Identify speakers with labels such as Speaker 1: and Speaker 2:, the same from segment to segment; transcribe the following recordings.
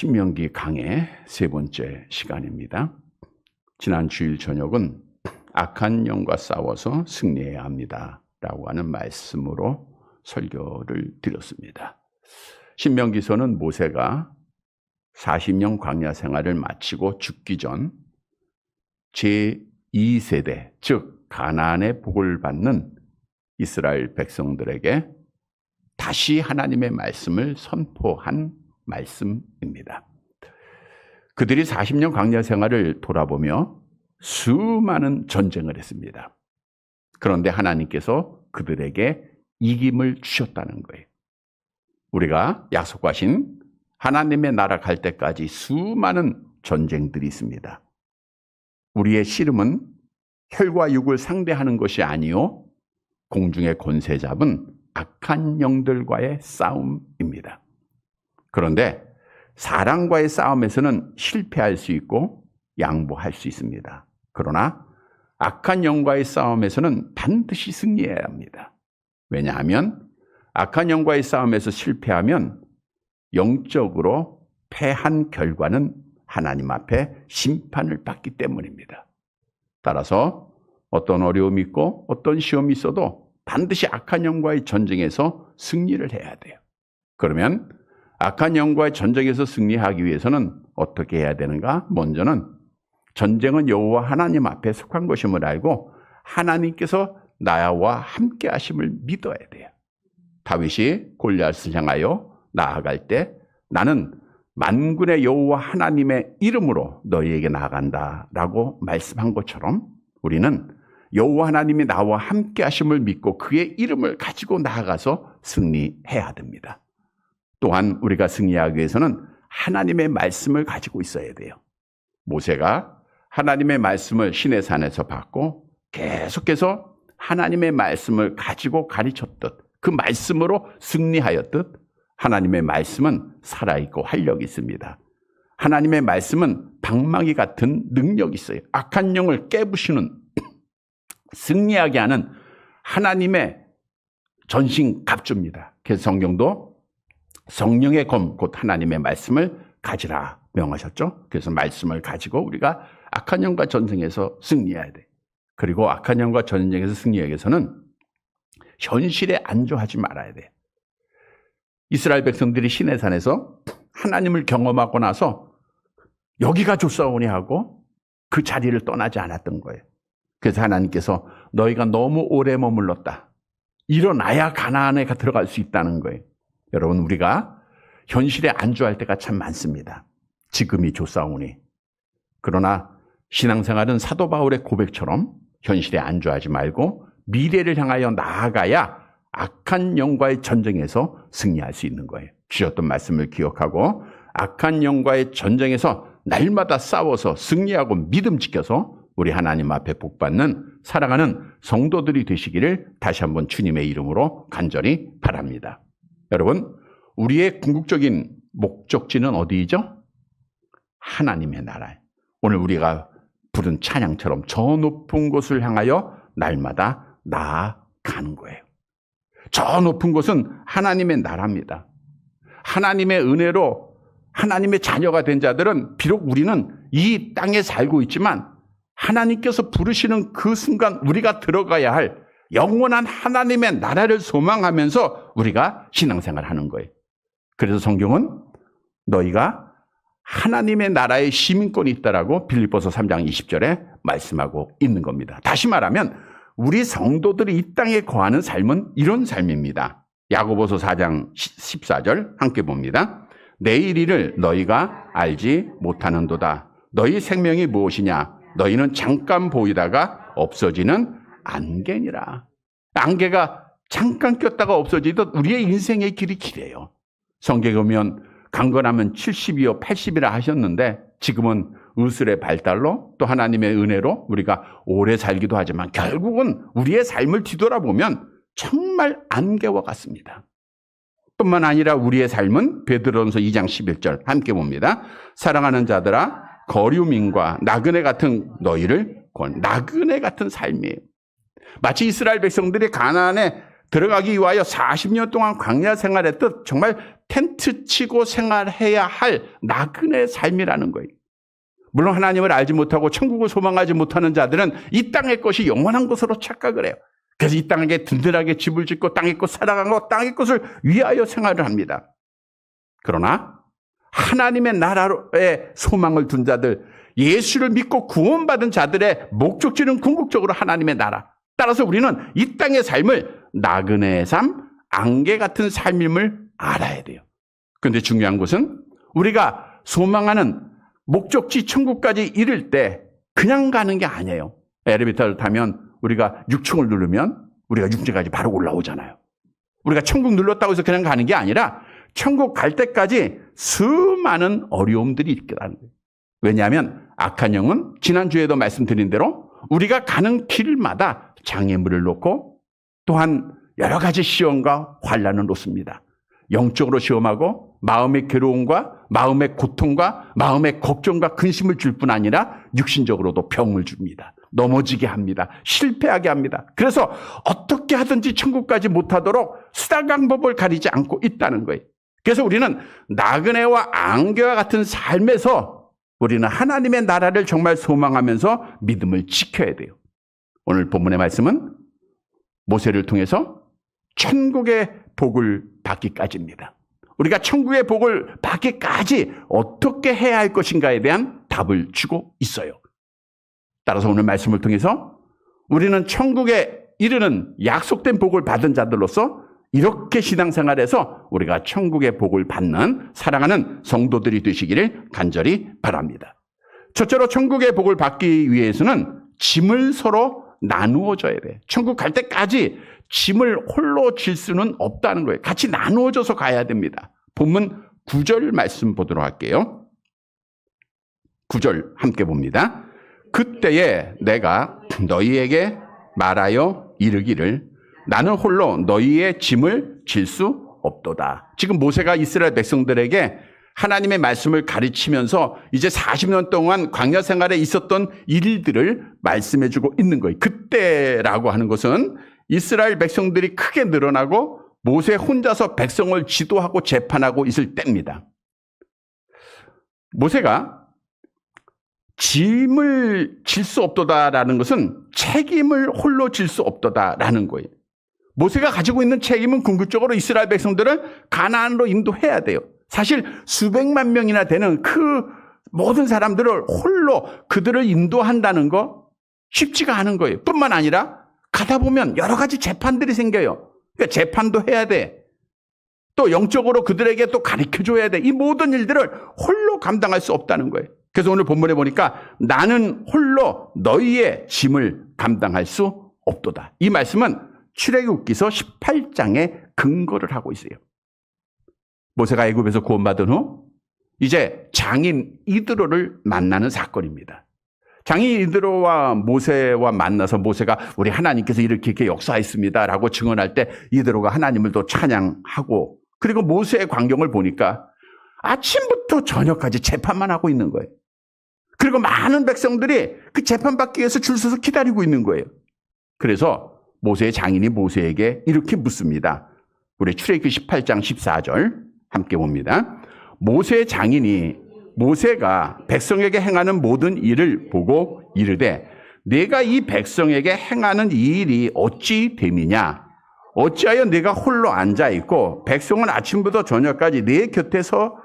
Speaker 1: 신명기 강의 세 번째 시간입니다. 지난 주일 저녁은 악한 영과 싸워서 승리해야 합니다 라고 하는 말씀으로 설교를 드렸습니다. 신명기서는 모세가 40년 광야 생활을 마치고 죽기 전 제2세대, 즉 가나안의 복을 받는 이스라엘 백성들에게 다시 하나님의 말씀을 선포한 말씀입니다. 그들이 40년 광야 생활을 돌아보며 수많은 전쟁을 했습니다. 그런데 하나님께서 그들에게 이김을 주셨다는 거예요. 우리가 약속하신 하나님의 나라 갈 때까지 수많은 전쟁들이 있습니다. 우리의 씨름은 혈과 육을 상대하는 것이 아니요 공중의 권세 잡은 악한 영들과의 싸움입니다. 그런데 사람과의 싸움에서는 실패할 수 있고 양보할 수 있습니다. 그러나 악한 영과의 싸움에서는 반드시 승리해야 합니다. 왜냐하면 악한 영과의 싸움에서 실패하면 영적으로 패한 결과는 하나님 앞에 심판을 받기 때문입니다. 따라서 어떤 어려움이 있고 어떤 시험이 있어도 반드시 악한 영과의 전쟁에서 승리를 해야 돼요. 그러면 악한 영과의 전쟁에서 승리하기 위해서는 어떻게 해야 되는가? 먼저는 전쟁은 여호와 하나님 앞에 속한 것임을 알고 하나님께서 나와 함께 하심을 믿어야 돼요. 다윗이 골리앗을 향하여 나아갈 때 나는 만군의 여호와 하나님의 이름으로 너희에게 나아간다 라고 말씀한 것처럼 우리는 여호와 하나님이 나와 함께 하심을 믿고 그의 이름을 가지고 나아가서 승리해야 됩니다. 또한 우리가 승리하기 위해서는 하나님의 말씀을 가지고 있어야 돼요. 모세가 하나님의 말씀을 시내산에서 받고 계속해서 하나님의 말씀을 가지고 가르쳤듯 그 말씀으로 승리하였듯 하나님의 말씀은 살아있고 활력이 있습니다. 하나님의 말씀은 방망이 같은 능력이 있어요. 악한 영을 깨부시는 승리하게 하는 하나님의 전신갑주입니다. 그래서 성경도 성령의 검 곧 하나님의 말씀을 가지라 명하셨죠. 그래서 말씀을 가지고 우리가 악한 영과 전쟁에서 승리해야 돼. 그리고 악한 영과 전쟁에서 승리하기 위해서는 현실에 안주하지 말아야 돼. 이스라엘 백성들이 시내산에서 하나님을 경험하고 나서 여기가 좋사오니 하고 그 자리를 떠나지 않았던 거예요. 그래서 하나님께서 너희가 너무 오래 머물렀다. 일어나야 가나안에 들어갈 수 있다는 거예요. 여러분 우리가 현실에 안주할 때가 참 많습니다. 지금이 좋사오니. 그러나 신앙생활은 사도 바울의 고백처럼 현실에 안주하지 말고 미래를 향하여 나아가야 악한 영과의 전쟁에서 승리할 수 있는 거예요. 주셨던 말씀을 기억하고 악한 영과의 전쟁에서 날마다 싸워서 승리하고 믿음 지켜서 우리 하나님 앞에 복받는 사랑하는 성도들이 되시기를 다시 한번 주님의 이름으로 간절히 바랍니다. 여러분, 우리의 궁극적인 목적지는 어디이죠? 하나님의 나라예요. 오늘 우리가 부른 찬양처럼 저 높은 곳을 향하여 날마다 나아가는 거예요. 저 높은 곳은 하나님의 나라입니다. 하나님의 은혜로 하나님의 자녀가 된 자들은 비록 우리는 이 땅에 살고 있지만 하나님께서 부르시는 그 순간 우리가 들어가야 할 영원한 하나님의 나라를 소망하면서 우리가 신앙생활을 하는 거예요. 그래서 성경은 너희가 하나님의 나라의 시민권이 있다라고 빌립보서 3장 20절에 말씀하고 있는 겁니다. 다시 말하면 우리 성도들이 이 땅에 거하는 삶은 이런 삶입니다. 야고보서 4장 14절 함께 봅니다. 내일 일을 너희가 알지 못하는도다. 너희 생명이 무엇이냐? 너희는 잠깐 보이다가 없어지는 안개니라. 안개가 잠깐 꼈다가 없어지듯 우리의 인생의 길이 길해요. 성경에 보면 강건하면 70이요 80이라 하셨는데 지금은 의술의 발달로 또 하나님의 은혜로 우리가 오래 살기도 하지만 결국은 우리의 삶을 뒤돌아보면 정말 안개와 같습니다. 뿐만 아니라 우리의 삶은 베드로전서 2장 11절 함께 봅니다. 사랑하는 자들아 거류민과 나그네 같은 너희를 나그네 같은 삶이에요. 마치 이스라엘 백성들이 가나안에 들어가기 위하여 40년 동안 광야 생활했듯 정말 텐트 치고 생활해야 할 나그네 삶이라는 거예요. 물론 하나님을 알지 못하고 천국을 소망하지 못하는 자들은 이 땅의 것이 영원한 것으로 착각을 해요. 그래서 이 땅에 든든하게 집을 짓고 땅의 것 살아가고 땅의 것을 위하여 생활을 합니다. 그러나 하나님의 나라에 소망을 둔 자들, 예수를 믿고 구원받은 자들의 목적지는 궁극적으로 하나님의 나라. 따라서 우리는 이 땅의 삶을 나그네의 삶, 안개 같은 삶임을 알아야 돼요. 그런데 중요한 것은 우리가 소망하는 목적지 천국까지 이를 때 그냥 가는 게 아니에요. 엘리베이터를 타면 우리가 6층을 누르면 우리가 6층까지 바로 올라오잖아요. 우리가 천국 눌렀다고 해서 그냥 가는 게 아니라 천국 갈 때까지 수많은 어려움들이 있다는 거예요. 왜냐하면 악한 영은 지난주에도 말씀드린 대로 우리가 가는 길마다 장애물을 놓고 또한 여러 가지 시험과 환난을 놓습니다. 영적으로 시험하고 마음의 괴로움과 마음의 고통과 마음의 걱정과 근심을 줄 뿐 아니라 육신적으로도 병을 줍니다. 넘어지게 합니다. 실패하게 합니다. 그래서 어떻게 하든지 천국까지 못하도록 수단 방법을 가리지 않고 있다는 거예요. 그래서 우리는 나그네와 안개와 같은 삶에서 우리는 하나님의 나라를 정말 소망하면서 믿음을 지켜야 돼요. 오늘 본문의 말씀은 모세를 통해서 천국의 복을 받기까지입니다. 우리가 천국의 복을 받기까지 어떻게 해야 할 것인가에 대한 답을 주고 있어요. 따라서 오늘 말씀을 통해서 우리는 천국에 이르는 약속된 복을 받은 자들로서 이렇게 신앙생활에서 우리가 천국의 복을 받는 사랑하는 성도들이 되시기를 간절히 바랍니다. 첫째로 천국의 복을 받기 위해서는 짐을 서로 나누어 줘야 돼. 천국 갈 때까지 짐을 홀로 질 수는 없다는 거예요. 같이 나누어져서 가야 됩니다. 본문 9절 말씀 보도록 할게요. 9절 함께 봅니다. 그때에 내가 너희에게 말하여 이르기를 나는 홀로 너희의 짐을 질 수 없도다. 지금 모세가 이스라엘 백성들에게 하나님의 말씀을 가르치면서 이제 40년 동안 광야 생활에 있었던 일들을 말씀해주고 있는 거예요. 그때라고 하는 것은 이스라엘 백성들이 크게 늘어나고 모세 혼자서 백성을 지도하고 재판하고 있을 때입니다. 모세가 짐을 질 수 없도다라는 것은 책임을 홀로 질 수 없도다라는 거예요. 모세가 가지고 있는 책임은 궁극적으로 이스라엘 백성들을 가나안으로 인도해야 돼요. 사실 수백만 명이나 되는 그 모든 사람들을 홀로 그들을 인도한다는 거 쉽지가 않은 거예요. 뿐만 아니라 가다 보면 여러 가지 재판들이 생겨요. 그러니까 재판도 해야 돼. 또 영적으로 그들에게 또 가르쳐줘야 돼. 이 모든 일들을 홀로 감당할 수 없다는 거예요. 그래서 오늘 본문에 보니까 나는 홀로 너희의 짐을 감당할 수 없도다. 이 말씀은 출애굽기서 18장에 근거를 하고 있어요. 모세가 애굽에서 구원받은 후 이제 장인 이드로를 만나는 사건입니다. 장인 이드로와 모세와 만나서 모세가 우리 하나님께서 이렇게 역사했습니다라고 증언할 때 이드로가 하나님을 또 찬양하고 그리고 모세의 광경을 보니까 아침부터 저녁까지 재판만 하고 있는 거예요. 그리고 많은 백성들이 그 재판받기 위해서 줄 서서 기다리고 있는 거예요. 그래서 모세의 장인이 모세에게 이렇게 묻습니다. 우리 출애굽기 18장 14절 함께 봅니다. 모세의 장인이 모세가 백성에게 행하는 모든 일을 보고 이르되 내가 이 백성에게 행하는 이 일이 어찌 됨이냐? 어찌하여 내가 홀로 앉아있고 백성은 아침부터 저녁까지 내 곁에서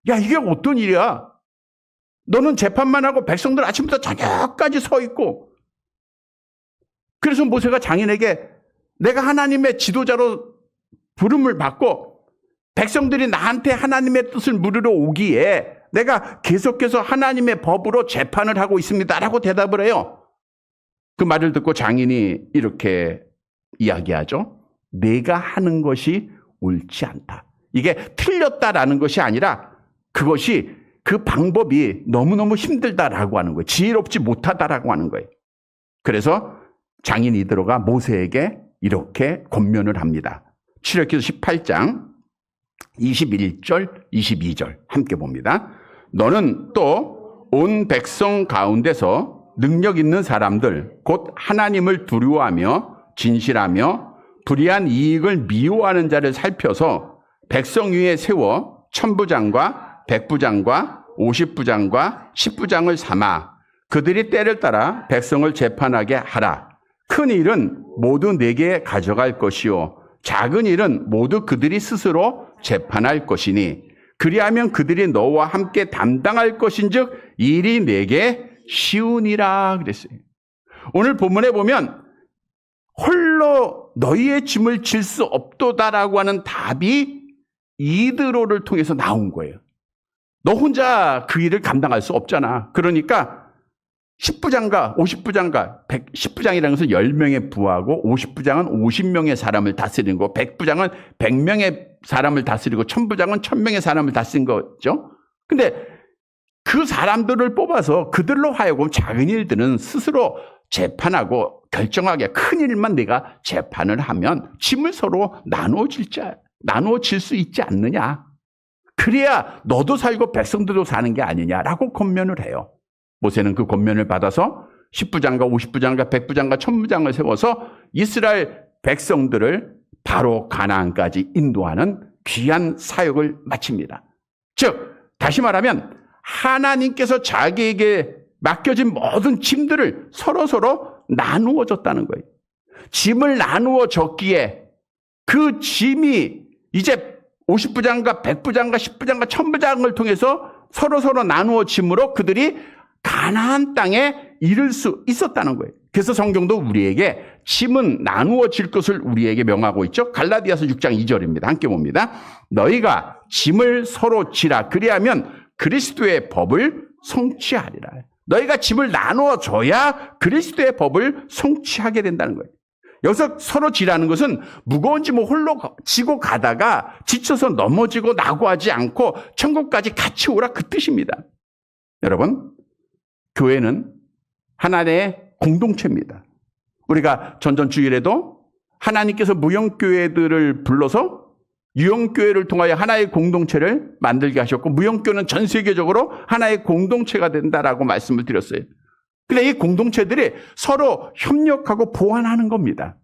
Speaker 1: 야 이게 어떤 일이야? 너는 재판만 하고 백성들 아침부터 저녁까지 서 있고 그래서 모세가 장인에게 내가 하나님의 지도자로 부름을 받고 백성들이 나한테 하나님의 뜻을 물으러 오기에 내가 계속해서 하나님의 법으로 재판을 하고 있습니다라고 대답을 해요. 그 말을 듣고 장인이 이렇게 이야기하죠. 내가 하는 것이 옳지 않다. 이게 틀렸다라는 것이 아니라 그것이 그 방법이 너무너무 힘들다라고 하는 거예요. 지혜롭지 못하다라고 하는 거예요. 그래서 장인 이드로가 모세에게 이렇게 권면을 합니다. 출애굽기 18장 21절, 22절 함께 봅니다. 너는 또 온 백성 가운데서 능력 있는 사람들, 곧 하나님을 두려워하며 진실하며 불의한 이익을 미워하는 자를 살펴서 백성 위에 세워 천부장과 백부장과 50부장과 10부장을 삼아 그들이 때를 따라 백성을 재판하게 하라. 큰 일은 모두 내게 가져갈 것이요 작은 일은 모두 그들이 스스로 재판할 것이니 그리하면 그들이 너와 함께 담당할 것인즉 일이 내게 쉬우니라 그랬어요. 오늘 본문에 보면 홀로 너희의 짐을 질 수 없도다라고 하는 답이 이드로를 통해서 나온 거예요. 너 혼자 그 일을 감당할 수 없잖아. 그러니까 10부장과 50부장과 10부장이라는 것은 10명의 부하고 50부장은 50명의 사람을 다스리는 거, 100부장은 100명의 사람을 다스리고 1000부장은 1000명의 사람을 다스리는 거죠. 근데 그 사람들을 뽑아서 그들로 하여금 작은 일들은 스스로 재판하고 결정하게 큰 일만 내가 재판을 하면 짐을 서로 나누어질 수 있지 않느냐. 그래야 너도 살고 백성들도 사는 게 아니냐라고 권면을 해요. 모세는 그 권면을 받아서 10부장과 50부장과 100부장과 1000부장을 세워서 이스라엘 백성들을 바로 가나안까지 인도하는 귀한 사역을 마칩니다. 즉 다시 말하면 하나님께서 자기에게 맡겨진 모든 짐들을 서로서로 나누어 줬다는 거예요. 짐을 나누어 줬기에 그 짐이 이제 50부장과 100부장과 10부장과 1000부장을 통해서 서로서로 나누어 짐으로 그들이 가나안 땅에 이를 수 있었다는 거예요. 그래서 성경도 우리에게 짐은 나누어질 것을 우리에게 명하고 있죠. 갈라디아서 6장 2절입니다. 함께 봅니다. 너희가 짐을 서로 지라. 그리하면 그리스도의 법을 성취하리라. 너희가 짐을 나누어줘야 그리스도의 법을 성취하게 된다는 거예요. 여기서 서로 지라는 것은 무거운 짐을 홀로 지고 가다가 지쳐서 넘어지고 낙오하지 않고 천국까지 같이 오라 그 뜻입니다. 여러분, 교회는 하나의 공동체입니다. 우리가 전전주일에도 하나님께서 무형교회들을 불러서 유형교회를 통하여 하나의 공동체를 만들게 하셨고 무형교회는 전 세계적으로 하나의 공동체가 된다라고 말씀을 드렸어요. 근데 이 공동체들이 서로 협력하고 보완하는 겁니다.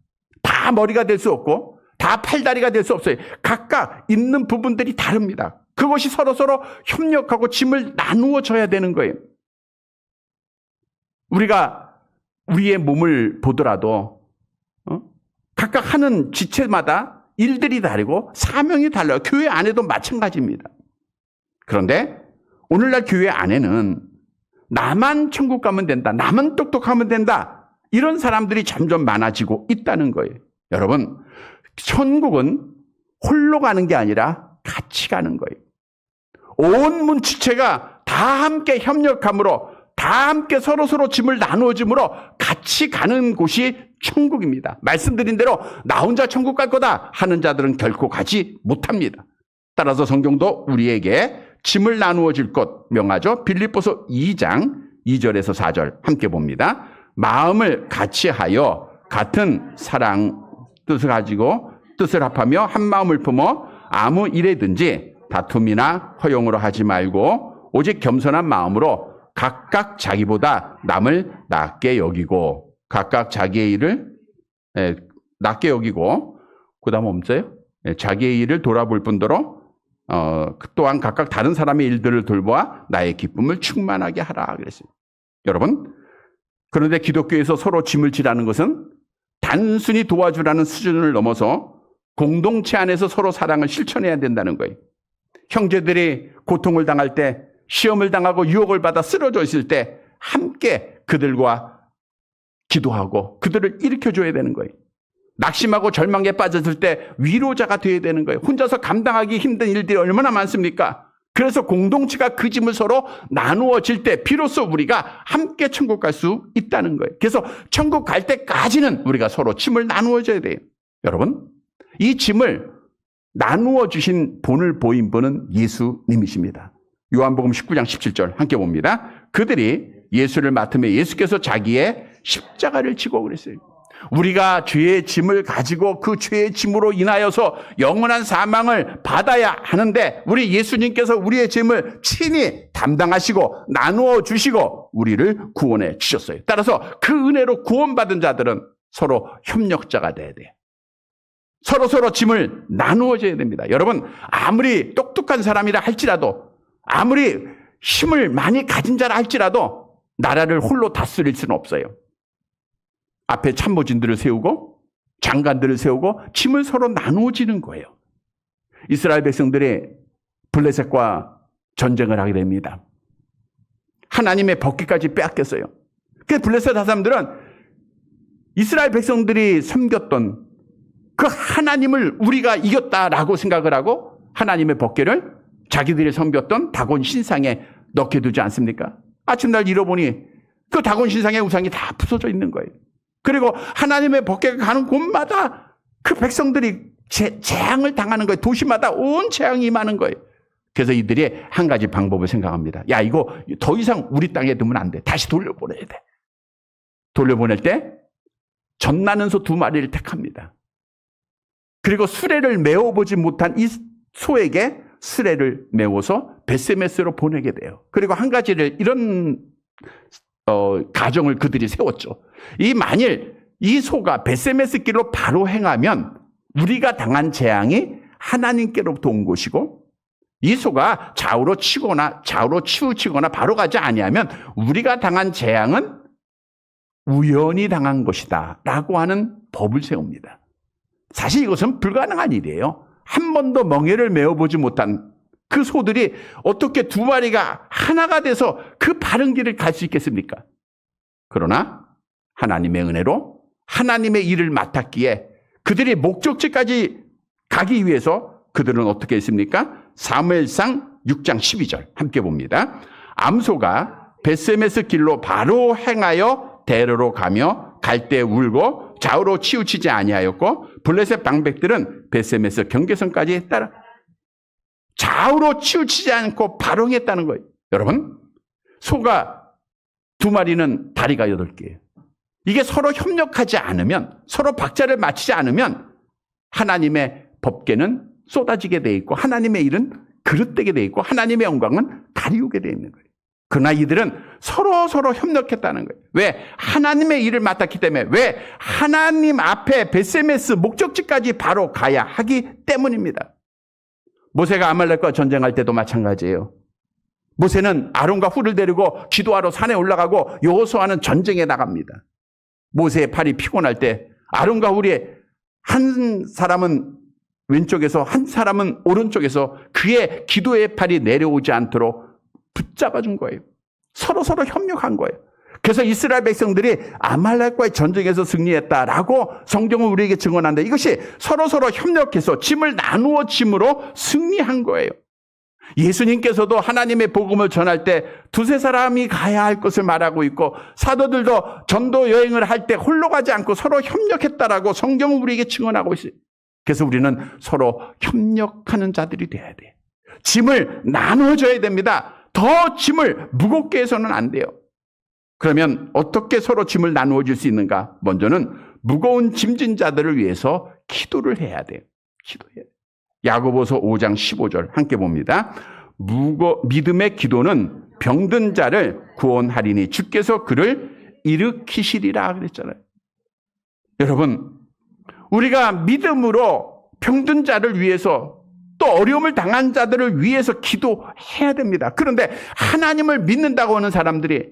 Speaker 1: 다 머리가 될 수 없고 다 팔다리가 될 수 없어요. 각각 있는 부분들이 다릅니다. 그것이 서로서로 협력하고 짐을 나누어 줘야 되는 거예요. 우리가 우리의 몸을 보더라도 각각 하는 지체마다 일들이 다르고 사명이 달라요. 교회 안에도 마찬가지입니다. 그런데 오늘날 교회 안에는 나만 천국 가면 된다. 나만 똑똑하면 된다. 이런 사람들이 점점 많아지고 있다는 거예요. 여러분, 천국은 홀로 가는 게 아니라 같이 가는 거예요. 온 문지체가 다 함께 협력함으로 다 함께 서로서로 짐을 나누어짐으로 같이 가는 곳이 천국입니다. 말씀드린 대로 나 혼자 천국 갈 거다 하는 자들은 결코 가지 못합니다. 따라서 성경도 우리에게 짐을 나누어 줄 것 명하죠. 빌립보서 2장 2절에서 4절 함께 봅니다. 마음을 같이 하여 같은 사랑 뜻을 가지고 뜻을 합하며 한 마음을 품어 아무 일에든지 다툼이나 허용으로 하지 말고 오직 겸손한 마음으로 각각 자기보다 남을 낮게 여기고 각각 자기의 일을 낮게 여기고 그다음 없어요? 자기의 일을 돌아볼 뿐더러 또한 각각 다른 사람의 일들을 돌보아 나의 기쁨을 충만하게 하라 그랬어요. 여러분, 그런데 기독교에서 서로 짐을 지라는 것은 단순히 도와주라는 수준을 넘어서 공동체 안에서 서로 사랑을 실천해야 된다는 거예요. 형제들이 고통을 당할 때, 시험을 당하고 유혹을 받아 쓰러져 있을 때 함께 그들과 기도하고 그들을 일으켜줘야 되는 거예요. 낙심하고 절망에 빠졌을 때 위로자가 되어야 되는 거예요. 혼자서 감당하기 힘든 일들이 얼마나 많습니까? 그래서 공동체가 그 짐을 서로 나누어질 때 비로소 우리가 함께 천국 갈 수 있다는 거예요. 그래서 천국 갈 때까지는 우리가 서로 짐을 나누어줘야 돼요. 여러분, 이 짐을 나누어 주신 본을 보인 분은 예수님이십니다. 요한복음 19장 17절 함께 봅니다. 그들이 예수를 맡으며 예수께서 자기의 십자가를 지고 그랬어요. 우리가 죄의 짐을 가지고 그 죄의 짐으로 인하여서 영원한 사망을 받아야 하는데 우리 예수님께서 우리의 짐을 친히 담당하시고 나누어 주시고 우리를 구원해 주셨어요. 따라서 그 은혜로 구원받은 자들은 서로 협력자가 돼야 돼요. 서로 짐을 나누어줘야 됩니다. 여러분, 아무리 똑똑한 사람이라 할지라도, 아무리 힘을 많이 가진 자라 할지라도 나라를 홀로 다스릴 수는 없어요. 앞에 참모진들을 세우고 장관들을 세우고 짐을 서로 나누어지는 거예요. 이스라엘 백성들이 블레셋과 전쟁을 하게 됩니다. 하나님의 법궤까지 빼앗겼어요. 그래서 블레셋 사람들은 이스라엘 백성들이 섬겼던 그 하나님을 우리가 이겼다라고 생각을 하고 하나님의 법궤를 자기들이 섬겼던 다곤 신상에 넣게 두지 않습니까? 아침날 잃어보니 그 다곤 신상의 우상이 다 부서져 있는 거예요. 그리고 하나님의 법궤가 가는 곳마다 그 백성들이 재앙을 당하는 거예요. 도시마다 온 재앙이 임하는 거예요. 그래서 이들이 한 가지 방법을 생각합니다. 야, 이거 더 이상 우리 땅에 두면 안 돼. 다시 돌려보내야 돼. 돌려보낼 때 젖나는 소 2마리를 택합니다. 그리고 수레를 메워보지 못한 이 소에게 수레를 메워서 벳세메스로 보내게 돼요. 그리고 한 가지를 이런 가정을 그들이 세웠죠. 만일 이 소가 벳세메스 길로 바로 행하면 우리가 당한 재앙이 하나님께로부터 온 것이고, 이 소가 좌우로 치우치거나 바로 가지 아니하면 우리가 당한 재앙은 우연히 당한 것이다 라고 하는 법을 세웁니다. 사실 이것은 불가능한 일이에요. 한 번도 멍에를 메어보지 못한 그 소들이 어떻게 2마리가 하나가 돼서 그 바른 길을 갈 수 있겠습니까? 그러나 하나님의 은혜로 하나님의 일을 맡았기에 그들이 목적지까지 가기 위해서 그들은 어떻게 했습니까? 사무엘상 6장 12절 함께 봅니다. 암소가 벳세메스 길로 바로 행하여 대로로 가며 갈 때 울고 좌우로 치우치지 아니하였고, 블레셋 방백들은 벳세메스 경계선까지 따라 좌우로 치우치지 않고 바로 행했다는 거예요. 여러분, 소가 2마리는 다리가 8개예요. 이게 서로 협력하지 않으면, 서로 박자를 맞추지 않으면 하나님의 법궤는 쏟아지게 돼 있고 하나님의 일은 그릇되게 돼 있고 하나님의 영광은 가리우게 돼 있는 거예요. 그러나 이들은 서로 협력했다는 거예요. 왜? 하나님의 일을 맡았기 때문에. 왜? 하나님 앞에 벳세메스 목적지까지 바로 가야 하기 때문입니다. 모세가 아말렉과 전쟁할 때도 마찬가지예요. 모세는 아론과 훌을 데리고 기도하러 산에 올라가고 여호수아는 전쟁에 나갑니다. 모세의 팔이 피곤할 때 아론과 훌이 한 사람은 왼쪽에서 한 사람은 오른쪽에서 그의 기도의 팔이 내려오지 않도록 붙잡아 준 거예요. 서로 협력한 거예요. 그래서 이스라엘 백성들이 아말렉과의 전쟁에서 승리했다라고 성경은 우리에게 증언한다. 이것이 서로 협력해서 짐을 나누어 짐으로 승리한 거예요. 예수님께서도 하나님의 복음을 전할 때 2-3사람이 가야 할 것을 말하고 있고, 사도들도 전도 여행을 할 때 홀로 가지 않고 서로 협력했다라고 성경은 우리에게 증언하고 있어요. 그래서 우리는 서로 협력하는 자들이 돼야 돼요. 짐을 나눠줘야 됩니다. 더 짐을 무겁게 해서는 안 돼요. 그러면 어떻게 서로 짐을 나누어 줄 수 있는가? 먼저는 무거운 짐진 자들을 위해서 기도를 해야 돼요. 기도해야 돼요. 야고보서 5장 15절 함께 봅니다. 믿음의 기도는 병든 자를 구원하리니 주께서 그를 일으키시리라 그랬잖아요. 여러분, 우리가 믿음으로 병든 자를 위해서 또 어려움을 당한 자들을 위해서 기도해야 됩니다. 그런데 하나님을 믿는다고 하는 사람들이,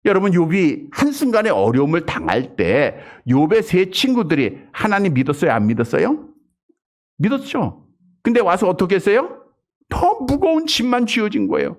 Speaker 1: 여러분, 욥이 한순간에 어려움을 당할 때 욥의 3 친구들이 하나님 믿었어요? 안 믿었어요? 믿었죠. 근데 와서 어떻게 했어요? 더 무거운 짐만 쥐어진 거예요.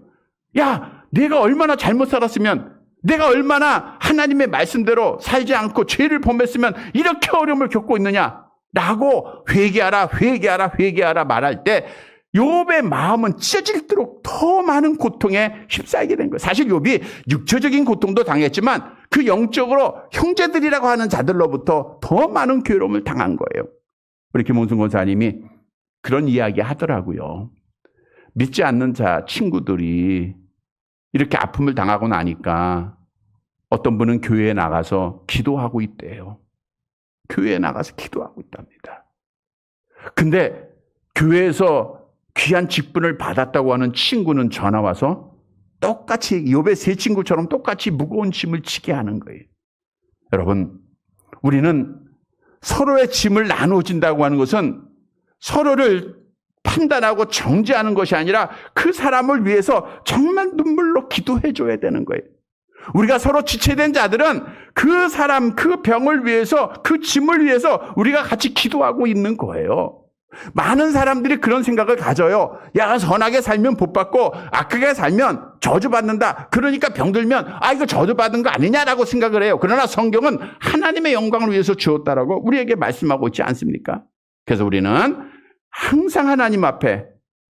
Speaker 1: 야, 내가 얼마나 잘못 살았으면, 내가 얼마나 하나님의 말씀대로 살지 않고 죄를 범했으면 이렇게 어려움을 겪고 있느냐 라고 회개하라 말할 때 욥의 마음은 찢어질도록 더 많은 고통에 휩싸이게 된 거예요. 사실 욥이 육체적인 고통도 당했지만 그 영적으로 형제들이라고 하는 자들로부터 더 많은 괴로움을 당한 거예요. 우리 김홍순 권사님이 그런 이야기 하더라고요. 믿지 않는 자 친구들이 이렇게 아픔을 당하고 나니까 어떤 분은 교회에 나가서 기도하고 있대요. 교회에 나가서 기도하고 있답니다. 근데 교회에서 귀한 직분을 받았다고 하는 친구는 전화 와서 똑같이 욥의 3 친구처럼 똑같이 무거운 짐을 지게 하는 거예요. 여러분, 우리는 서로의 짐을 나누어진다고 하는 것은 서로를 판단하고 정죄하는 것이 아니라 그 사람을 위해서 정말 눈물로 기도해 줘야 되는 거예요. 우리가 서로 지체된 자들은 그 사람, 그 병을 위해서, 그 짐을 위해서 우리가 같이 기도하고 있는 거예요. 많은 사람들이 그런 생각을 가져요. 야, 선하게 살면 복 받고 악하게 살면 저주받는다. 그러니까 병들면 이거 저주받은 거 아니냐라고 생각을 해요. 그러나 성경은 하나님의 영광을 위해서 주었다라고 우리에게 말씀하고 있지 않습니까? 그래서 우리는 항상 하나님 앞에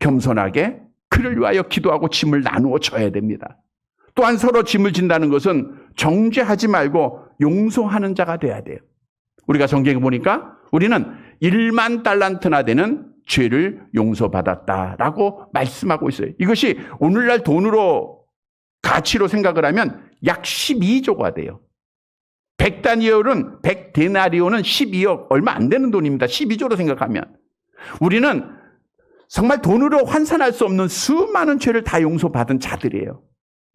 Speaker 1: 겸손하게 그를 위하여 기도하고 짐을 나누어 줘야 됩니다. 또한 서로 짐을 진다는 것은 정죄하지 말고 용서하는 자가 돼야 돼요. 우리가 성경에 보니까 우리는 1만 달란트나 되는 죄를 용서받았다라고 말씀하고 있어요. 이것이 오늘날 돈으로 가치로 생각을 하면 약 12조가 돼요. 100데나리온은 12억 얼마 안 되는 돈입니다. 12조로 생각하면. 우리는 정말 돈으로 환산할 수 없는 수많은 죄를 다 용서받은 자들이에요.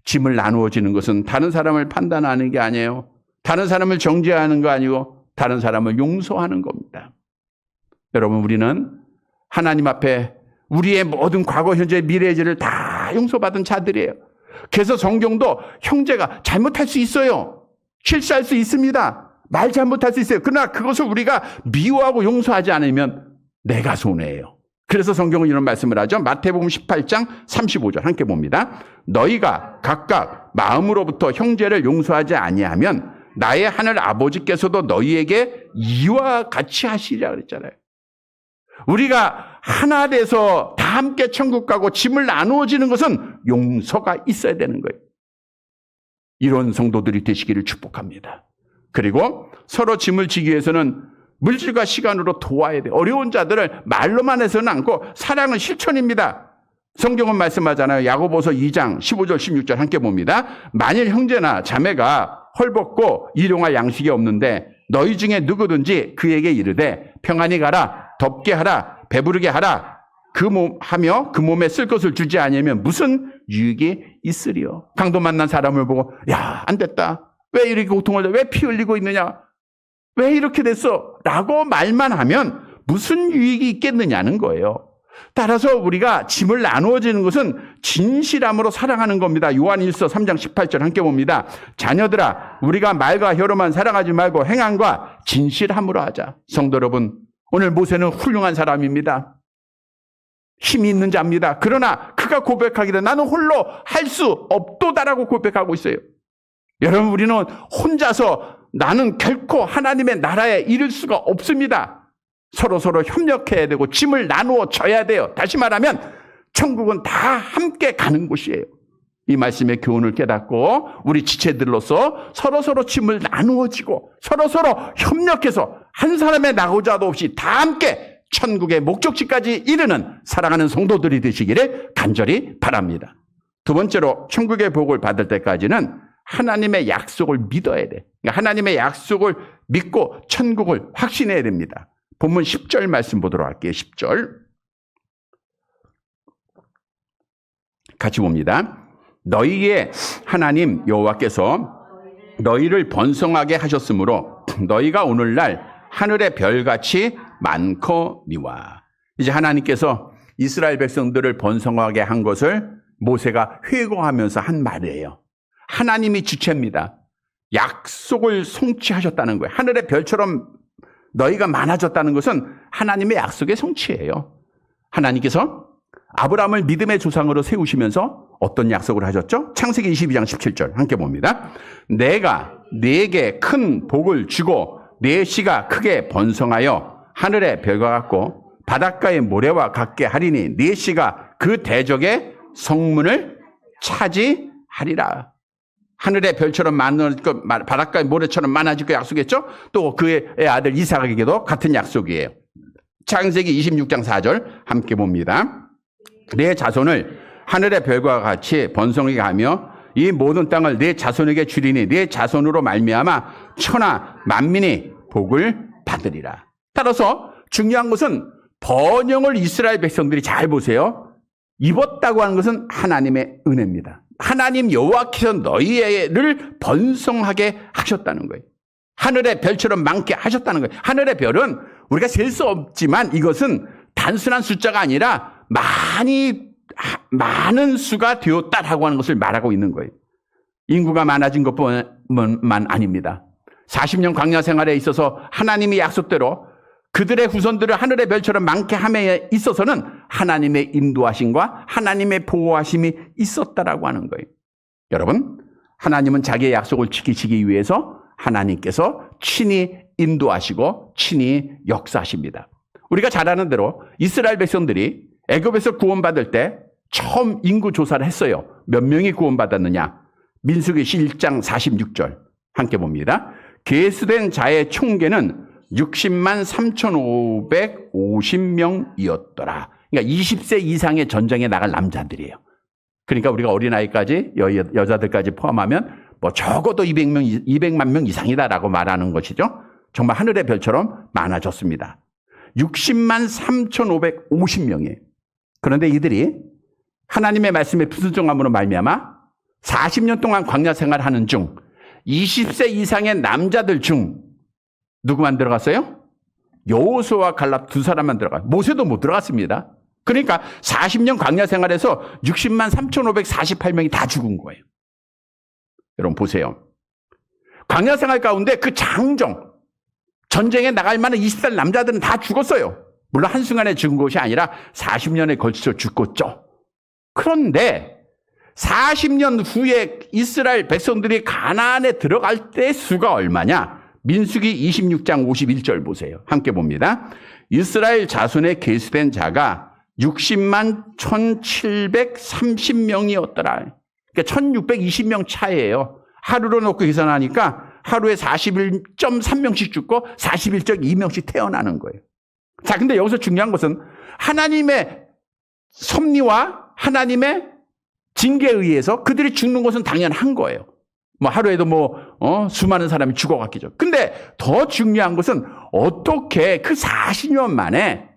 Speaker 1: 짐을 나누어지는 것은 다른 사람을 판단하는 게 아니에요. 다른 사람을 정죄하는 거 아니고 다른 사람을 용서하는 겁니다. 여러분, 우리는 하나님 앞에 우리의 모든 과거, 현재, 미래의 죄를 다 용서받은 자들이에요. 그래서 성경도 형제가 잘못할 수 있어요. 실수할 수 있습니다. 말 잘못할 수 있어요. 그러나 그것을 우리가 미워하고 용서하지 않으면 내가 손해예요. 그래서 성경은 이런 말씀을 하죠. 마태복음 18장 35절 함께 봅니다. 너희가 각각 마음으로부터 형제를 용서하지 아니하면 나의 하늘 아버지께서도 너희에게 이와 같이 하시리라 그랬잖아요. 우리가 하나 돼서 다 함께 천국 가고 짐을 나누어지는 것은 용서가 있어야 되는 거예요. 이런 성도들이 되시기를 축복합니다. 그리고 서로 짐을 지기 위해서는 물질과 시간으로 도와야 돼요. 어려운 자들을 말로만 해서는 않고 사랑은 실천입니다. 성경은 말씀하잖아요. 야고보서 2장 15절 16절 함께 봅니다. 만일 형제나 자매가 헐벗고 일용할 양식이 없는데 너희 중에 누구든지 그에게 이르되 평안히 가라, 덥게 하라, 배부르게 하라 하며 그 몸에 쓸 것을 주지 아니하면 무슨 유익이 있으리요. 강도 만난 사람을 보고 야, 안 됐다. 왜 이렇게 고통을 왜 피 흘리고 있느냐? 왜 이렇게 됐어? 라고 말만 하면 무슨 유익이 있겠느냐는 거예요. 따라서 우리가 짐을 나누어지는 것은 진실함으로 사랑하는 겁니다. 요한일서 3장 18절 함께 봅니다. 자녀들아, 우리가 말과 혀로만 사랑하지 말고 행함과 진실함으로 하자. 성도 여러분, 오늘 모세는 훌륭한 사람입니다. 힘이 있는 자입니다. 그러나 그가 고백하기를 나는 홀로 할 수 없도다라고 고백하고 있어요. 여러분, 우리는 혼자서 나는 결코 하나님의 나라에 이를 수가 없습니다. 서로 협력해야 되고 짐을 나누어 줘야 돼요. 다시 말하면 천국은 다 함께 가는 곳이에요. 이 말씀의 교훈을 깨닫고 우리 지체들로서 서로 짐을 나누어지고 서로 협력해서 한 사람의 나고자도 없이 다 함께 천국의 목적지까지 이르는 사랑하는 성도들이 되시기를 간절히 바랍니다. 두 번째로 천국의 복을 받을 때까지는 하나님의 약속을 믿어야 돼. 그러니까 하나님의 약속을 믿고 천국을 확신해야 됩니다. 본문 10절 말씀 보도록 할게요. 10절. 같이 봅니다. 너희의 하나님 여호와께서 너희를 번성하게 하셨으므로 너희가 오늘날 하늘의 별같이 많거니와. 이제 하나님께서 이스라엘 백성들을 번성하게 한 것을 모세가 회고하면서 한 말이에요. 하나님이 주체입니다. 약속을 성취하셨다는 거예요. 하늘의 별처럼 너희가 많아졌다는 것은 하나님의 약속의 성취예요. 하나님께서 아브라함을 믿음의 조상으로 세우시면서 어떤 약속을 하셨죠? 창세기 22장 17절 함께 봅니다. 내가 네게 큰 복을 주고 네 씨가 크게 번성하여 하늘의 별과 같고 바닷가의 모래와 같게 하리니 네 씨가 그 대적의 성문을 차지하리라. 하늘의 별처럼 많아지고 바닷가의 모래처럼 많아질 거 약속했죠? 또 그의 아들 이삭에게도 같은 약속이에요. 창세기 26장 4절 함께 봅니다. 내 자손을 하늘의 별과 같이 번성하게 하며 이 모든 땅을 내 자손에게 주리니 내 자손으로 말미암아 천하 만민이 복을 받으리라. 따라서 중요한 것은 번영을 이스라엘 백성들이 잘 보세요. 입었다고 하는 것은 하나님의 은혜입니다. 하나님 여호와께서 너희를 번성하게 하셨다는 거예요. 하늘의 별처럼 많게 하셨다는 거예요. 하늘의 별은 우리가 셀 수 없지만 이것은 다 단순한 숫자가 아니라 많은 수가 되었다라고 하는 것을 말하고 있는 거예요. 인구가 많아진 것뿐만 아닙니다. 40년 광야 생활에 있어서 하나님의 약속대로 그들의 후손들을 하늘의 별처럼 많게 함에 있어서는 하나님의 인도하심과 하나님의 보호하심이 있었다라고 하는 거예요. 여러분, 하나님은 자기의 약속을 지키시기 위해서 하나님께서 친히 인도하시고 친히 역사하십니다. 우리가 잘 아는 대로 이스라엘 백성들이 애굽에서 구원받을 때 처음 인구 조사를 했어요. 몇 명이 구원받았느냐? 민수기 1장 46절 함께 봅니다. 계수된 자의 총계는 60만 3,550명이었더라. 그러니까 20세 이상의 전쟁에 나갈 남자들이에요. 그러니까 우리가 어린아이까지 여자들까지 포함하면 뭐 적어도 200만 명 이상이다라고 말하는 것이죠. 정말 하늘의 별처럼 많아졌습니다. 60만 3,550명이에요. 그런데 이들이 하나님의 말씀에 불순종함으로 말미암아 40년 동안 광야 생활하는 중 20세 이상의 남자들 중 누구만 들어갔어요? 여호수아와 갈렙 두 사람만 들어가요. 모세도 못 들어갔습니다. 그러니까 40년 광야 생활에서 60만 3,548명이 다 죽은 거예요. 여러분 보세요. 광야 생활 가운데 그 장정, 전쟁에 나갈 만한 20살 남자들은 다 죽었어요. 물론 한순간에 죽은 것이 아니라 40년에 걸쳐 죽었죠. 그런데 40년 후에 이스라엘 백성들이 가나안에 들어갈 때 수가 얼마냐? 민수기 26장 51절 보세요. 함께 봅니다. 이스라엘 자손에 계수된 자가 60만 1,730명이었더라. 그러니까 1,620명 차이예요. 하루로 놓고 계산하니까 하루에 41.3명씩 죽고 41.2명씩 태어나는 거예요. 자, 근데 여기서 중요한 것은 하나님의 섭리와 하나님의 징계에 의해서 그들이 죽는 것은 당연한 거예요. 뭐 하루에도 수많은 사람이 죽어갔겠죠. 근데 더 중요한 것은 어떻게 그 40년 만에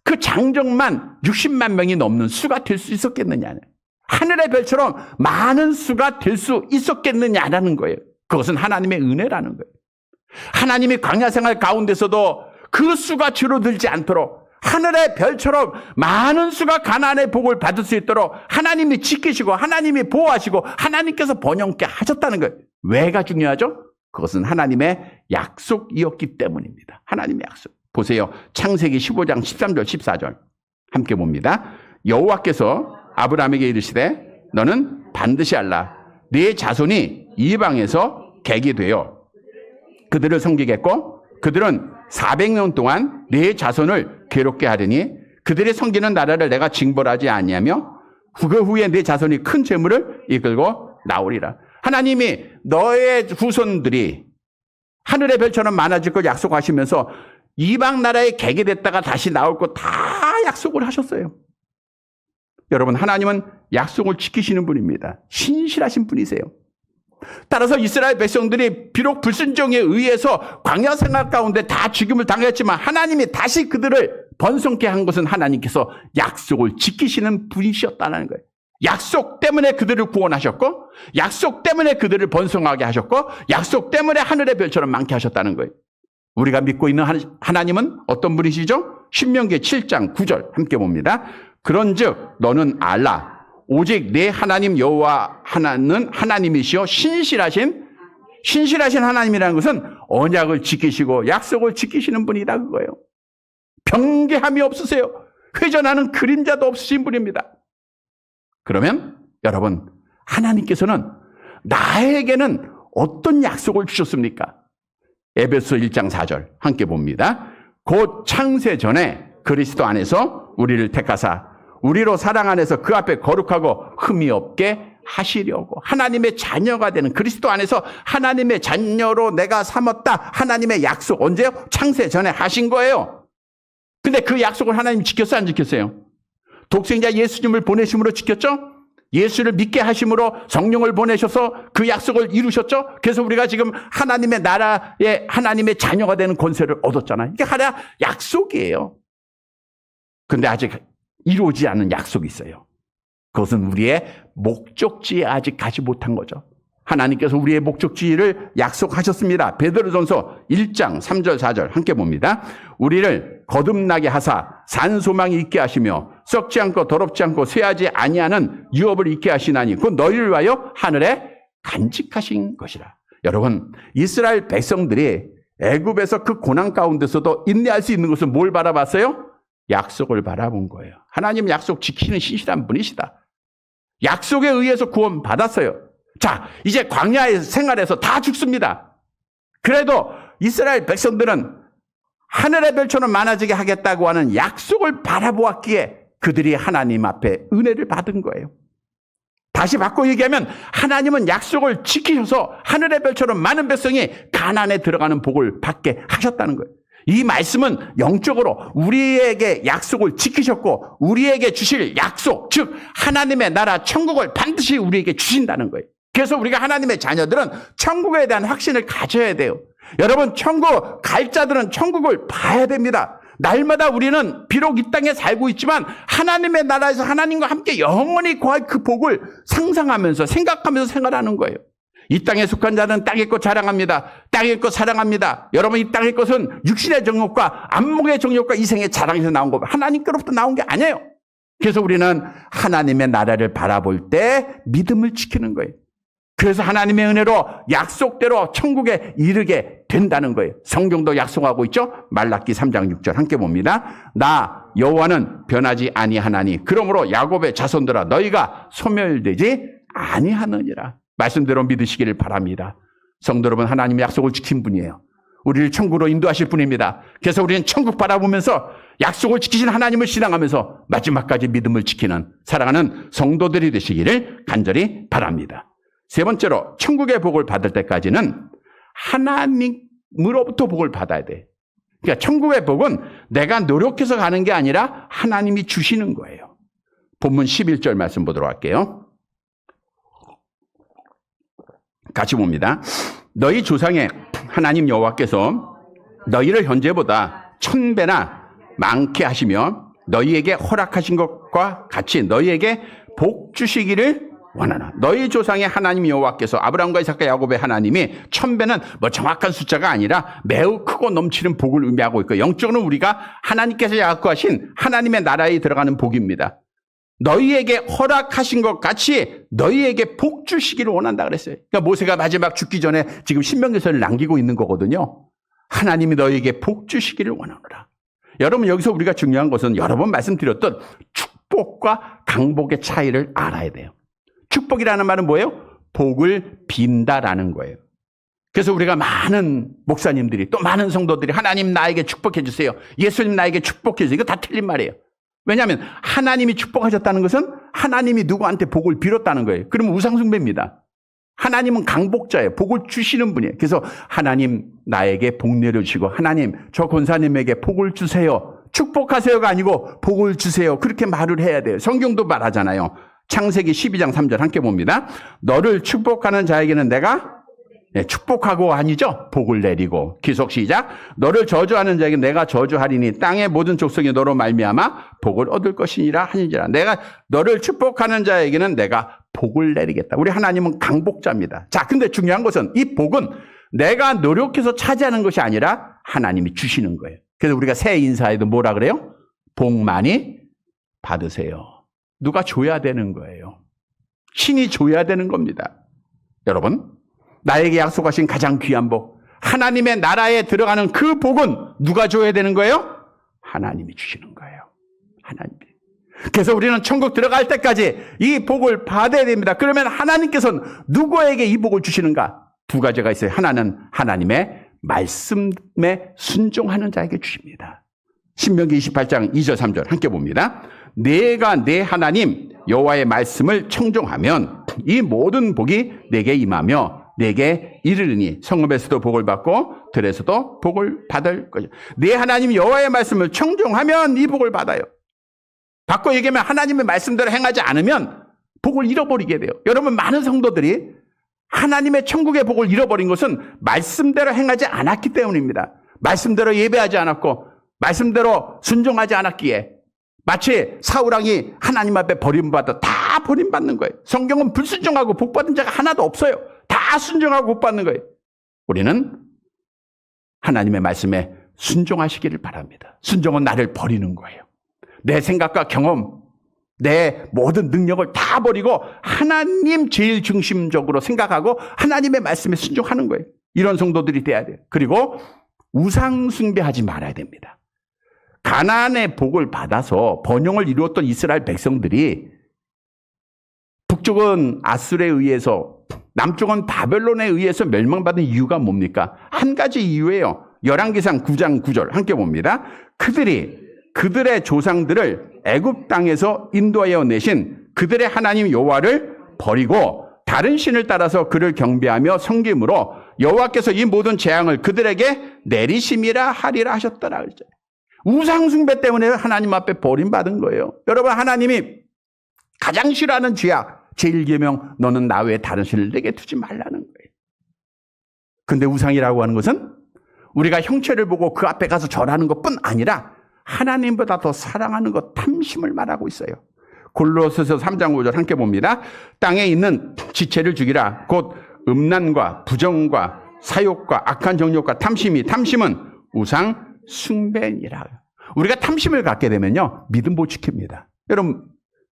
Speaker 1: 그 장정만 60만 명이 넘는 수가 될 수 있었겠느냐. 하늘의 별처럼 많은 수가 될 수 있었겠느냐라는 거예요. 그것은 하나님의 은혜라는 거예요. 하나님이 광야 생활 가운데서도 그 수가 줄어들지 않도록 하늘의 별처럼 많은 수가 가나안의 복을 받을 수 있도록 하나님이 지키시고 하나님이 보호하시고 하나님께서 번영케 하셨다는 거예요. 왜가 중요하죠? 그것은 하나님의 약속이었기 때문입니다. 하나님의 약속. 보세요. 창세기 15장 13절 14절 함께 봅니다. 여호와께서 아브라함에게 이르시되 너는 반드시 알라. 네 자손이 이방에서 객이 되어 그들을 섬기겠고 그들은 400년 동안 네 자손을 괴롭게 하리니 그들이 섬기는 나라를 내가 징벌하지 아니하며 그 후에 네 자손이 큰 재물을 이끌고 나오리라. 하나님이 너의 후손들이 하늘의 별처럼 많아질 걸 약속하시면서 이방 나라에 객이 됐다가 다시 나올 거 다 약속을 하셨어요. 여러분, 하나님은 약속을 지키시는 분입니다. 신실하신 분이세요. 따라서 이스라엘 백성들이 비록 불순종에 의해서 광야 생활 가운데 다 죽임을 당했지만 하나님이 다시 그들을 번성케 한 것은 하나님께서 약속을 지키시는 분이셨다는 거예요. 약속 때문에 그들을 구원하셨고 약속 때문에 그들을 번성하게 하셨고 약속 때문에 하늘의 별처럼 많게 하셨다는 거예요. 우리가 믿고 있는 하나님은 어떤 분이시죠? 신명기 7장 9절 함께 봅니다. 그런즉 너는 알라. 오직 내 하나님 여호와 하나는 하나님이시여 신실하신 하나님이라는 것은 언약을 지키시고 약속을 지키시는 분이다 그거예요. 변개함이 없으세요. 회전하는 그림자도 없으신 분입니다. 그러면 여러분, 하나님께서는 나에게는 어떤 약속을 주셨습니까? 에베소 1장 4절 함께 봅니다. 곧 창세 전에 그리스도 안에서 우리를 택하사 우리로 사랑 안에서 그 앞에 거룩하고 흠이 없게 하시려고 하나님의 자녀가 되는 그리스도 안에서 하나님의 자녀로 내가 삼았다. 하나님의 약속 언제요? 창세 전에 하신 거예요. 근데 그 약속을 하나님 지켰어요? 안 지켰어요? 독생자 예수님을 보내심으로 지켰죠? 예수를 믿게 하심으로 성령을 보내셔서 그 약속을 이루셨죠? 그래서 우리가 지금 하나님의 나라의 하나님의 자녀가 되는 권세를 얻었잖아요. 이게 하나 약속이에요. 근데 아직 이루어지지 않은 약속이 있어요. 그것은 우리의 목적지에 아직 가지 못한 거죠. 하나님께서 우리의 목적지를 약속하셨습니다. 베드로전서 1장 3절 4절 함께 봅니다. 우리를 거듭나게 하사 산 소망이 있게 하시며 썩지 않고 더럽지 않고 쇠하지 아니하는 유업을 있게 하시나니 곧 너희를 위하여 하늘에 간직하신 것이라. 여러분, 이스라엘 백성들이 애굽에서 그 고난 가운데서도 인내할 수 있는 것은 뭘 바라봤어요? 약속을 바라본 거예요. 하나님 약속 지키는 신실한 분이시다. 약속에 의해서 구원 받았어요. 자, 이제 광야의 생활에서 다 죽습니다. 그래도 이스라엘 백성들은 하늘의 별처럼 많아지게 하겠다고 하는 약속을 바라보았기에 그들이 하나님 앞에 은혜를 받은 거예요. 다시 바꿔 얘기하면 하나님은 약속을 지키셔서 하늘의 별처럼 많은 백성이 가나안에 들어가는 복을 받게 하셨다는 거예요. 이 말씀은 영적으로 우리에게 약속을 지키셨고 우리에게 주실 약속, 즉 하나님의 나라 천국을 반드시 우리에게 주신다는 거예요. 그래서 우리가 하나님의 자녀들은 천국에 대한 확신을 가져야 돼요. 여러분, 천국 갈 자들은 천국을 봐야 됩니다. 날마다 우리는 비록 이 땅에 살고 있지만 하나님의 나라에서 하나님과 함께 영원히 거할 그 복을 상상하면서 생각하면서 생활하는 거예요. 이 땅에 속한 자는 땅의 것 자랑합니다. 땅의 것 사랑합니다. 여러분, 이 땅의 것은 육신의 정욕과 안목의 정욕과 이생의 자랑에서 나온 거, 하나님께로부터 나온 게 아니에요. 그래서 우리는 하나님의 나라를 바라볼 때 믿음을 지키는 거예요. 그래서 하나님의 은혜로 약속대로 천국에 이르게 된다는 거예요. 성경도 약속하고 있죠. 말라기 3장 6절 함께 봅니다. 나 여호와는 변하지 아니하나니 그러므로 야곱의 자손들아 너희가 소멸되지 아니하느니라. 말씀대로 믿으시기를 바랍니다. 성도 여러분, 하나님의 약속을 지킨 분이에요. 우리를 천국으로 인도하실 분입니다. 그래서 우리는 천국 바라보면서 약속을 지키신 하나님을 신앙하면서 마지막까지 믿음을 지키는 사랑하는 성도들이 되시기를 간절히 바랍니다. 세 번째로, 천국의 복을 받을 때까지는 하나님으로부터 복을 받아야 돼. 그러니까 천국의 복은 내가 노력해서 가는 게 아니라 하나님이 주시는 거예요. 본문 11절 말씀 보도록 할게요. 같이 봅니다. 너희 조상의 하나님 여호와께서 너희를 현재보다 1000배나 많게 하시며 너희에게 허락하신 것과 같이 너희에게 복 주시기를 원하나. 너희 조상의 하나님 여호와께서 아브라함과 이삭과 야곱의 하나님이 1000배는 뭐 정확한 숫자가 아니라 매우 크고 넘치는 복을 의미하고 있고, 영적으로는 우리가 하나님께서 약속하신 하나님의 나라에 들어가는 복입니다. 너희에게 허락하신 것 같이 너희에게 복 주시기를 원한다 그랬어요. 그러니까 모세가 마지막 죽기 전에 지금 신명기서를 남기고 있는 거거든요. 하나님이 너희에게 복 주시기를 원하노라. 여러분, 여기서 우리가 중요한 것은 여러 번 말씀드렸던 축복과 강복의 차이를 알아야 돼요. 축복이라는 말은 뭐예요? 복을 빈다라는 거예요. 그래서 우리가 많은 목사님들이 또 많은 성도들이 하나님 나에게 축복해 주세요. 예수님 나에게 축복해 주세요. 이거 다 틀린 말이에요. 왜냐하면 하나님이 축복하셨다는 것은 하나님이 누구한테 복을 빌었다는 거예요. 그러면 우상숭배입니다. 하나님은 강복자예요. 복을 주시는 분이에요. 그래서 하나님 나에게 복 내려주시고, 하나님 저 권사님에게 복을 주세요. 축복하세요가 아니고 복을 주세요. 그렇게 말을 해야 돼요. 성경도 말하잖아요. 창세기 12장 3절 함께 봅니다. 너를 축복하는 자에게는 내가 축복하고 아니죠. 복을 내리고. 기속 시작. 너를 저주하는 자에게 내가 저주하리니 땅의 모든 족속이 너로 말미암아 복을 얻을 것이니라 하니라. 내가 너를 축복하는 자에게는 내가 복을 내리겠다. 우리 하나님은 강복자입니다. 자, 근데 중요한 것은 이 복은 내가 노력해서 차지하는 것이 아니라 하나님이 주시는 거예요. 그래서 우리가 새해 인사에도 뭐라 그래요? 복 많이 받으세요. 누가 줘야 되는 거예요. 신이 줘야 되는 겁니다. 여러분, 나에게 약속하신 가장 귀한 복, 하나님의 나라에 들어가는 그 복은 누가 줘야 되는 거예요? 하나님이 주시는 거예요. 하나님이. 그래서 우리는 천국 들어갈 때까지 이 복을 받아야 됩니다. 그러면 하나님께서는 누구에게 이 복을 주시는가? 두 가지가 있어요. 하나는 하나님의 말씀에 순종하는 자에게 주십니다. 신명기 28장 2절 3절 함께 봅니다. 내가 내 하나님 여호와의 말씀을 청종하면 이 모든 복이 내게 임하며 내게 이르르니 성읍에서도 복을 받고 들에서도 복을 받을 거죠. 내 하나님 여호와의 말씀을 청종하면 이 복을 받아요. 바꿔 얘기하면 하나님의 말씀대로 행하지 않으면 복을 잃어버리게 돼요. 여러분, 많은 성도들이 하나님의 천국의 복을 잃어버린 것은 말씀대로 행하지 않았기 때문입니다. 말씀대로 예배하지 않았고 말씀대로 순종하지 않았기에 마치 사울왕이 하나님 앞에 버림받아 다 버림받는 거예요. 성경은 불순종하고 복받은 자가 하나도 없어요. 다 다 순종하고 복 받는 거예요. 우리는 하나님의 말씀에 순종하시기를 바랍니다. 순종은 나를 버리는 거예요. 내 생각과 경험, 내 모든 능력을 다 버리고 하나님 제일 중심적으로 생각하고 하나님의 말씀에 순종하는 거예요. 이런 성도들이 돼야 돼요. 그리고 우상 숭배하지 말아야 됩니다. 가나안의 복을 받아서 번영을 이루었던 이스라엘 백성들이 북쪽은 아수르에 의해서 남쪽은 바벨론에 의해서 멸망받은 이유가 뭡니까? 한 가지 이유예요. 열왕기상 9장 9절 함께 봅니다. 그들의 조상들을 애굽 땅에서 인도하여 내신 그들의 하나님 여호와를 버리고 다른 신을 따라서 그를 경배하며 섬김으로 여호와께서 이 모든 재앙을 그들에게 내리심이라 하리라 하셨더라. 우상 숭배 때문에 하나님 앞에 버림받은 거예요. 여러분, 하나님이 가장 싫어하는 죄악 제1계명 너는 나 외에 다른 신을 내게 두지 말라는 거예요. 근데 우상이라고 하는 것은 우리가 형체를 보고 그 앞에 가서 절하는 것뿐 아니라 하나님보다 더 사랑하는 것, 탐심을 말하고 있어요. 골로새서 3장 5절 함께 봅니다. 땅에 있는 지체를 죽이라. 곧 음란과 부정과 사욕과 악한 정욕과 탐심은 우상 숭배니라. 우리가 탐심을 갖게 되면요, 믿음 못 지킵니다. 여러분,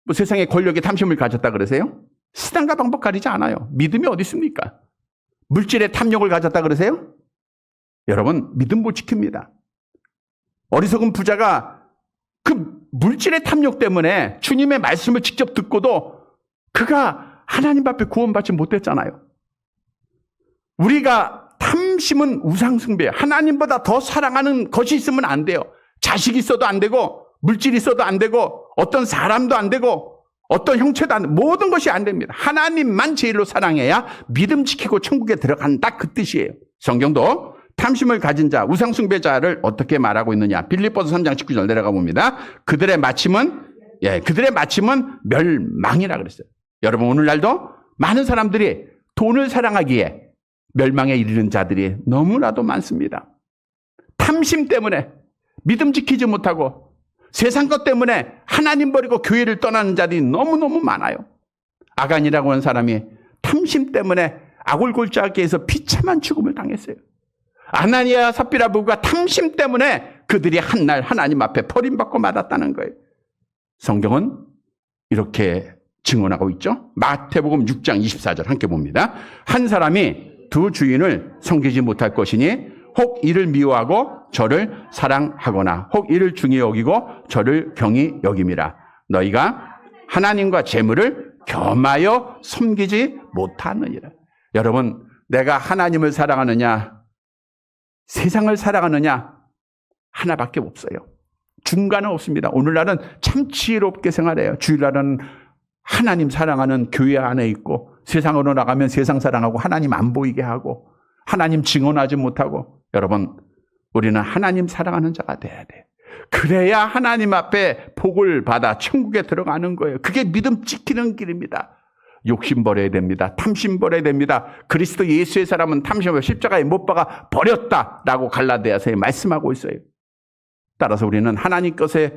Speaker 1: 뭐 세상에 권력에 탐심을 가졌다 그러세요? 수단과 방법 가리지 않아요. 믿음이 어디 있습니까? 물질의 탐욕을 가졌다 그러세요? 여러분, 믿음 못 지킵니다. 어리석은 부자가 그 물질의 탐욕 때문에 주님의 말씀을 직접 듣고도 그가 하나님 앞에 구원받지 못했잖아요. 우리가 탐심은 우상숭배, 하나님보다 더 사랑하는 것이 있으면 안 돼요. 자식이 있어도 안 되고 물질이 있어도 안 되고 어떤 사람도 안 되고 어떤 형체도 안 되고 모든 것이 안 됩니다. 하나님만 제일로 사랑해야 믿음 지키고 천국에 들어간다, 그 뜻이에요. 성경도 탐심을 가진 자, 우상숭배자를 어떻게 말하고 있느냐. 빌립보서 3장 19절 내려가 봅니다. 그들의 마침은 멸망이라 그랬어요. 여러분, 오늘날도 많은 사람들이 돈을 사랑하기에 멸망에 이르는 자들이 너무나도 많습니다. 탐심 때문에 믿음 지키지 못하고 세상 것 때문에 하나님 버리고 교회를 떠나는 자들이 너무너무 많아요. 아간이라고 하는 사람이 탐심 때문에 아골골짜기에서 비참한 죽음을 당했어요. 아나니아 삽비라 부부가 탐심 때문에 그들이 한날 하나님 앞에 버림받고 말았다는 거예요. 성경은 이렇게 증언하고 있죠. 마태복음 6장 24절 함께 봅니다. 한 사람이 두 주인을 섬기지 못할 것이니 혹 이를 미워하고 저를 사랑하거나 혹 이를 중히 여기고 저를 경히 여김이라. 너희가 하나님과 재물을 겸하여 섬기지 못하느니라. 여러분, 내가 하나님을 사랑하느냐 세상을 사랑하느냐 하나밖에 없어요. 중간은 없습니다. 오늘날은 참 지혜롭게 생활해요. 주일날은 하나님 사랑하는 교회 안에 있고 세상으로 나가면 세상 사랑하고 하나님 안 보이게 하고 하나님 증언하지 못하고. 여러분, 우리는 하나님 사랑하는 자가 돼야 돼. 그래야 하나님 앞에 복을 받아 천국에 들어가는 거예요. 그게 믿음 지키는 길입니다. 욕심 버려야 됩니다. 탐심 버려야 됩니다. 그리스도 예수의 사람은 탐심을 십자가에 못 박아 버렸다라고 갈라디아서에 말씀하고 있어요. 따라서 우리는 하나님 것에,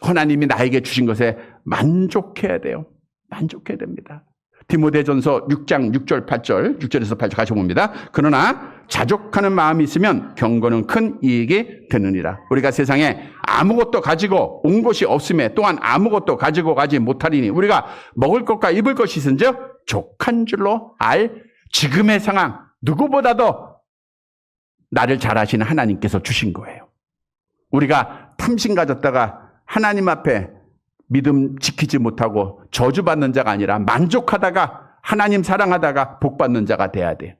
Speaker 1: 하나님이 나에게 주신 것에 만족해야 돼요. 만족해야 됩니다. 디모데전서 6장 6절 8절 6절에서 8절 같이 봅니다. 그러나 자족하는 마음이 있으면 경건은 큰 이익이 되느니라. 우리가 세상에 아무것도 가지고 온 것이 없음에 또한 아무것도 가지고 가지 못하리니 우리가 먹을 것과 입을 것이 있은즉 족한 줄로 알 지금의 상황 누구보다도 나를 잘 아시는 하나님께서 주신 거예요. 우리가 탐심 가졌다가 하나님 앞에 믿음 지키지 못하고 저주받는 자가 아니라 만족하다가 하나님 사랑하다가 복받는 자가 돼야 돼요.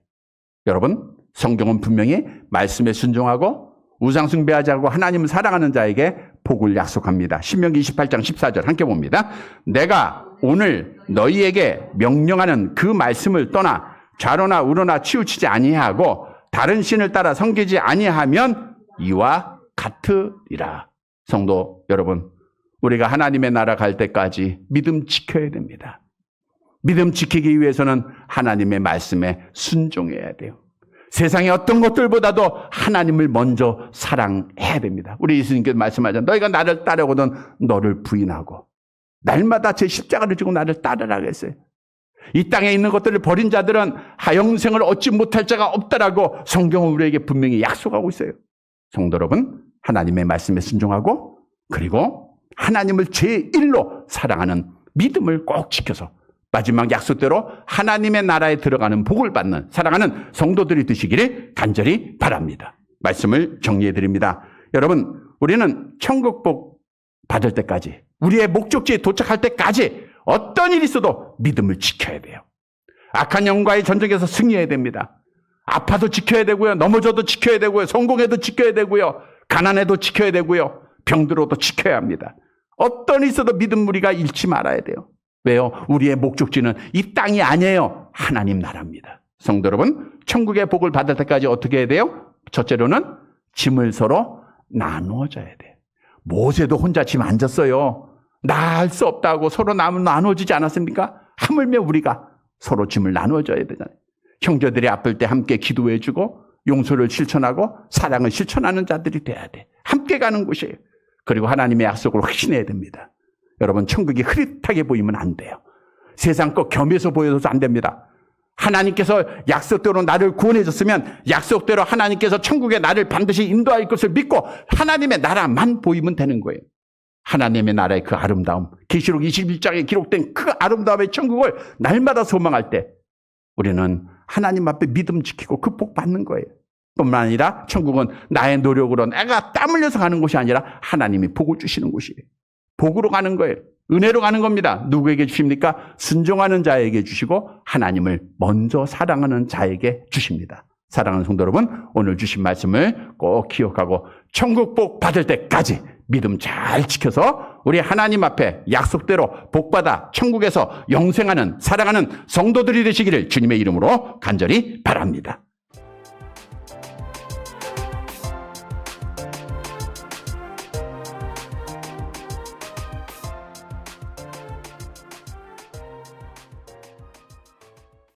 Speaker 1: 여러분, 성경은 분명히 말씀에 순종하고 우상 숭배하지 않고 하나님을 사랑하는 자에게 복을 약속합니다. 신명기 28장 14절 함께 봅니다. 내가 오늘 너희에게 명령하는 그 말씀을 떠나 좌로나 우로나 치우치지 아니하고 다른 신을 따라 섬기지 아니하면 이와 같으리라. 성도 여러분, 우리가 하나님의 나라 갈 때까지 믿음 지켜야 됩니다. 믿음 지키기 위해서는 하나님의 말씀에 순종해야 돼요. 세상의 어떤 것들보다도 하나님을 먼저 사랑해야 됩니다. 우리 예수님께서 말씀하잖아요. 너희가 나를 따르거든 너를 부인하고 날마다 제 십자가를 지고 나를 따르라 그랬어요. 이 땅에 있는 것들을 버린 자들은 영생을 얻지 못할 자가 없다라고 성경은 우리에게 분명히 약속하고 있어요. 성도 여러분, 하나님의 말씀에 순종하고 그리고 하나님을 제1로 사랑하는 믿음을 꼭 지켜서 마지막 약속대로 하나님의 나라에 들어가는 복을 받는 사랑하는 성도들이 되시기를 간절히 바랍니다. 말씀을 정리해 드립니다. 여러분, 우리는 천국 복 받을 때까지, 우리의 목적지에 도착할 때까지 어떤 일이 있어도 믿음을 지켜야 돼요. 악한 영과의 전쟁에서 승리해야 됩니다. 아파도 지켜야 되고요. 넘어져도 지켜야 되고요. 성공해도 지켜야 되고요. 가난해도 지켜야 되고요. 병들어도 지켜야 합니다. 어떤 일이 있어도 믿음 우리가 잃지 말아야 돼요. 왜요? 우리의 목적지는 이 땅이 아니에요. 하나님 나라입니다. 성도 여러분, 천국의 복을 받을 때까지 어떻게 해야 돼요? 첫째로는 짐을 서로 나누어 져야 돼요. 모세도 혼자 짐 안 졌어요. 나 할 수 없다고 서로 나누어지지 않았습니까? 하물며 우리가 서로 짐을 나누어줘야 되잖아요. 형제들이 아플 때 함께 기도해주고 용서를 실천하고 사랑을 실천하는 자들이 돼야 돼. 함께 가는 곳이에요. 그리고 하나님의 약속을 확신해야 됩니다. 여러분, 천국이 흐릿하게 보이면 안 돼요. 세상 것 겸해서 보여서 안 됩니다. 하나님께서 약속대로 나를 구원해 줬으면 약속대로 하나님께서 천국에 나를 반드시 인도할 것을 믿고 하나님의 나라만 보이면 되는 거예요. 하나님의 나라의 그 아름다움, 계시록 21장에 기록된 그 아름다움의 천국을 날마다 소망할 때 우리는 하나님 앞에 믿음 지키고 그 복 받는 거예요. 뿐만 아니라 천국은 나의 노력으로 내가 땀 흘려서 가는 곳이 아니라 하나님이 복을 주시는 곳이에요. 복으로 가는 거예요. 은혜로 가는 겁니다. 누구에게 주십니까? 순종하는 자에게 주시고 하나님을 먼저 사랑하는 자에게 주십니다. 사랑하는 성도 여러분, 오늘 주신 말씀을 꼭 기억하고 천국 복 받을 때까지 믿음 잘 지켜서 우리 하나님 앞에 약속대로 복받아 천국에서 영생하는 사랑하는 성도들이 되시기를 주님의 이름으로 간절히 바랍니다.